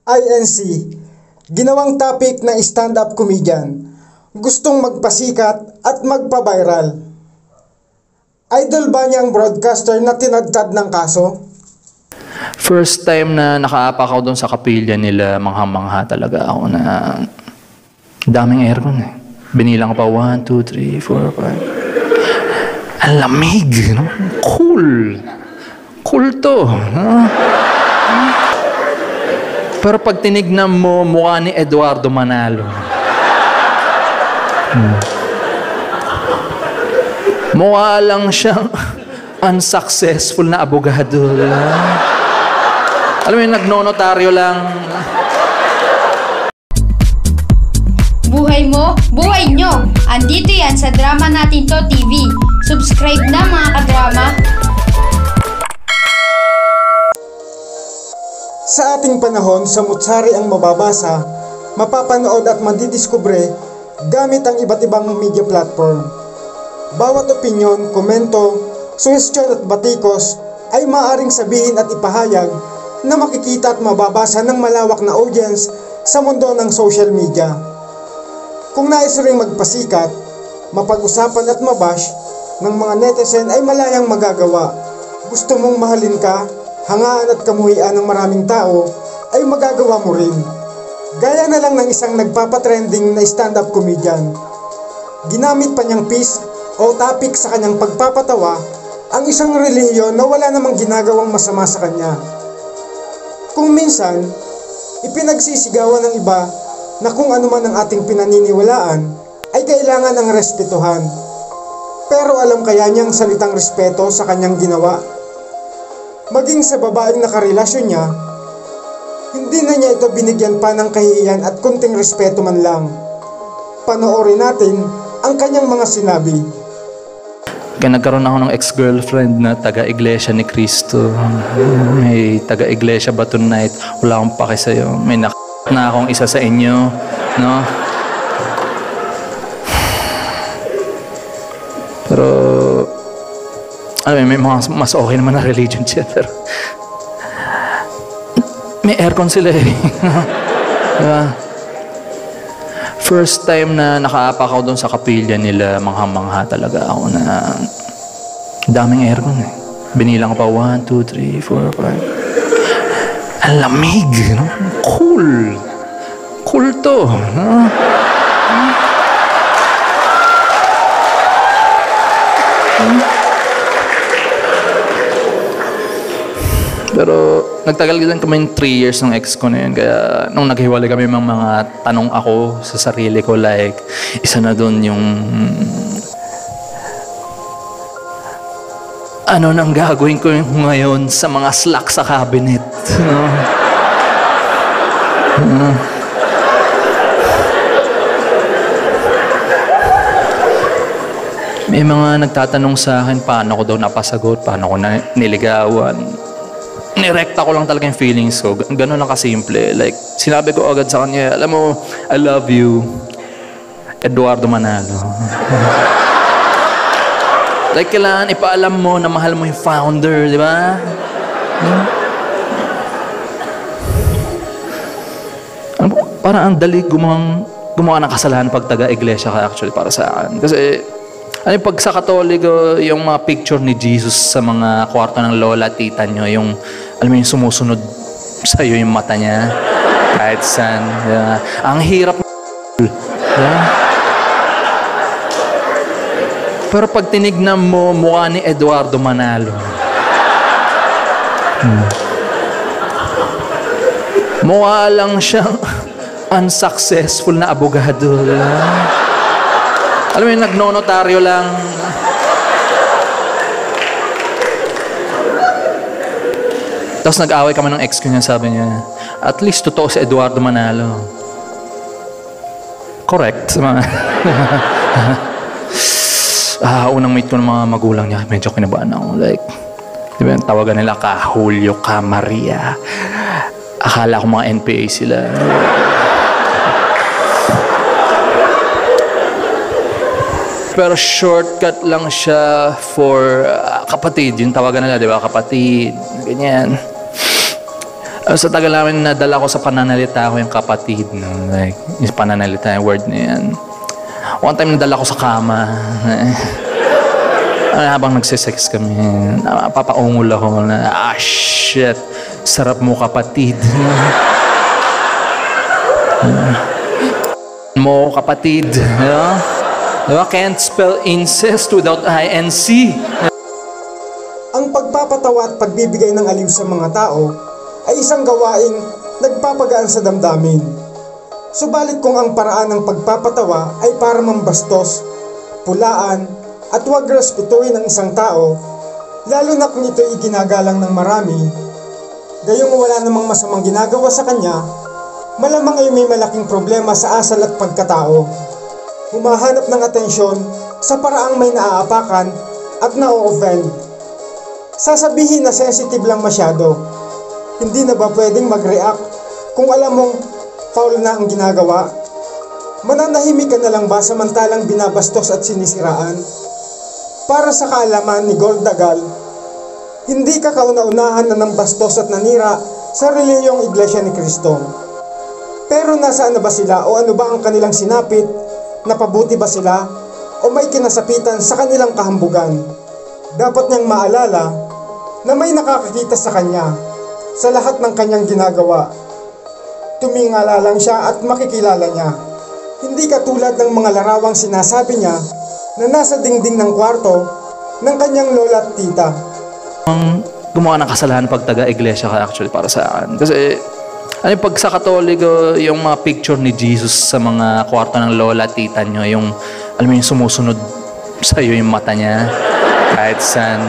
INC, ginawang topic ng stand-up comedian, gustong magpasikat at magpa-viral. Idol ba niya ang broadcaster na tinagtad ng kaso? First time na nakaapak ako doon sa kapilya nila, mangha-mangha talaga ako na daming aircon eh. Binilang ko pa 1, 2, 3, 4, 5. Ang lamig, no? Cool. Cool to. Pero pag tinignan mo, mukha ni Eduardo Manalo. Mukha lang siyang unsuccessful na abogado. Alam mo yung nagnonotaryo lang. Buhay mo, buhay nyo! Andito yan sa Drama Natin To TV. Subscribe na mga kadrama! Sa ating panahon, samut-sari ang mababasa, mapapanood at madidiskubre gamit ang iba't ibang media platform. Bawat opinyon, komento, suhestyon at batikos ay maaaring sabihin at ipahayag na makikita at mababasa ng malawak na audience sa mundo ng social media. Kung nais ring magpasikat, mapag-usapan at mabash ng mga netizen ay malayang magagawa. Gusto mong mahalin ka, hangaan at kamuhian ng maraming tao ay magagawa mo rin. Gaya na lang ng isang nagpapatrending na stand-up comedian. Ginamit pa niyang piece o topic sa kanyang pagpapatawa ang isang relihiyon na wala namang ginagawang masama sa kanya. Kung minsan, ipinagsisigawan ng iba na kung ano man ang ating pinaniniwalaan ay kailangan ng respetuhan. Pero alam kaya niyang salitang respeto sa kanyang ginawa? Maging sa babaeng nakarelasyon niya, hindi na niya ito binigyan pa ng kahihiyan at kunting respeto man lang. Panoorin natin ang kanyang mga sinabi. Kaya nagkaroon ako ng ex-girlfriend na taga-iglesia ni Cristo. May taga-iglesia ba tonight? Wala akong pake sa'yo. May na akong isa sa inyo. No? Pero, may mga mas okay naman na religion siya. Pero, may aircon sila eh. Diba? First time na nakaapak ako doon sa kapilya nila, mangha-mangha talaga ako na daming aircon eh. Binilang ko pa 1, 2, 3, 4, 5. Ang lamig, no? Cool. Cool to. Pero nagtagal din kami 3 years ng ex ko na yun. Kaya nung naghiwalay kami mga tanong ako sa sarili ko, like, isa na doon yung ano nang gagawin ko ngayon sa mga slack sa cabinet. May mga nagtatanong sa akin, paano ko daw napasagot, paano ko na niligawan. Nirekta ko lang talaga yung feelings ko. Ganun lang kasimple. Like, sinabi ko agad sa kanya, alam mo, I love you, Eduardo Manalo. Like, kailangan ipaalam mo na mahal mo yung founder, di ba? Parang ang dali gumawa ng kasalanan pag taga-iglesia ka actually para sa akin. Kasi, pag sa Katoliko, yung mga picture ni Jesus sa mga kwarto ng lola, tita nyo, yung, alam mo yung sumusunod sa'yo yung mata niya, kahit saan. Yeah. Ang hirap yeah. Pero pag tinignan mo, mukha ni Eduardo Manalo. Mukha lang siyang unsuccessful na abogado. Alam mo yung nagnonotaryo lang. Tapos nag-away kami ng ex ko niya, sabi niya, at least totoo si Eduardo Manalo. Correct. Unang meet ko ng mga magulang niya, medyo kinabahan ako. Like, di ba, tawagan nila ka Julio, ka Maria. Akala ko mga NPA sila. Pero shortcut lang siya for kapatid. Yung tawagan nila, di ba? Kapatid. Ganyan. Sa tagal namin nadala ko sa pananalita ko yung kapatid. No? Like, yung pananalita, yung word na yan. One time nadala ko sa kama. Habang nagsisex kami, papaungol ako na, shit, sarap mo kapatid. Mo kapatid. Diba? Can't spell incest without INC. Ang pagpapatawa at pagbibigay ng aliw sa mga tao ay isang gawaing nagpapagaan sa damdamin. Subalit kung ang paraan ng pagpapatawa ay para mambastos, pulaan, at huwag respetuhin ang isang tao, lalo na kung ito'y ginagalang ng marami, gayong wala namang masamang ginagawa sa kanya, malamang ay may malaking problema sa asal at pagkatao. Humahanap ng atensyon sa paraang may naaapakan at na-o-offend. Sasabihin na sensitive lang masyado. Hindi na ba pwedeng mag-react kung alam mong foul na ang ginagawa? Mananahimik ka na lang ba samantalang binabastos at sinisiraan? Para sa kaalaman ni Goldagal, hindi ka kauna-unahan na ng bastos at nanira sa relihiyong Iglesia ni Cristo. Pero nasaan na ba sila o ano ba ang kanilang sinapit? Napabuti ba sila o may kinasapitan sa kanilang kahambugan? Dapat niyang maalala na may nakakakita sa kanya sa lahat ng kanyang ginagawa. Tumingala lang siya at makikilala niya. Hindi katulad ng mga larawang sinasabi niya na nasa dingding ng kwarto ng kanyang lola at tita. Gumawa ng kasalanan pag taga-iglesia ka actually para sa akin. Kasi pag sa Katoliko, yung mga picture ni Jesus sa mga kwarto ng lola at tita nyo, yung, alam mo yung sumusunod sa'yo yung mata niya kahit saan.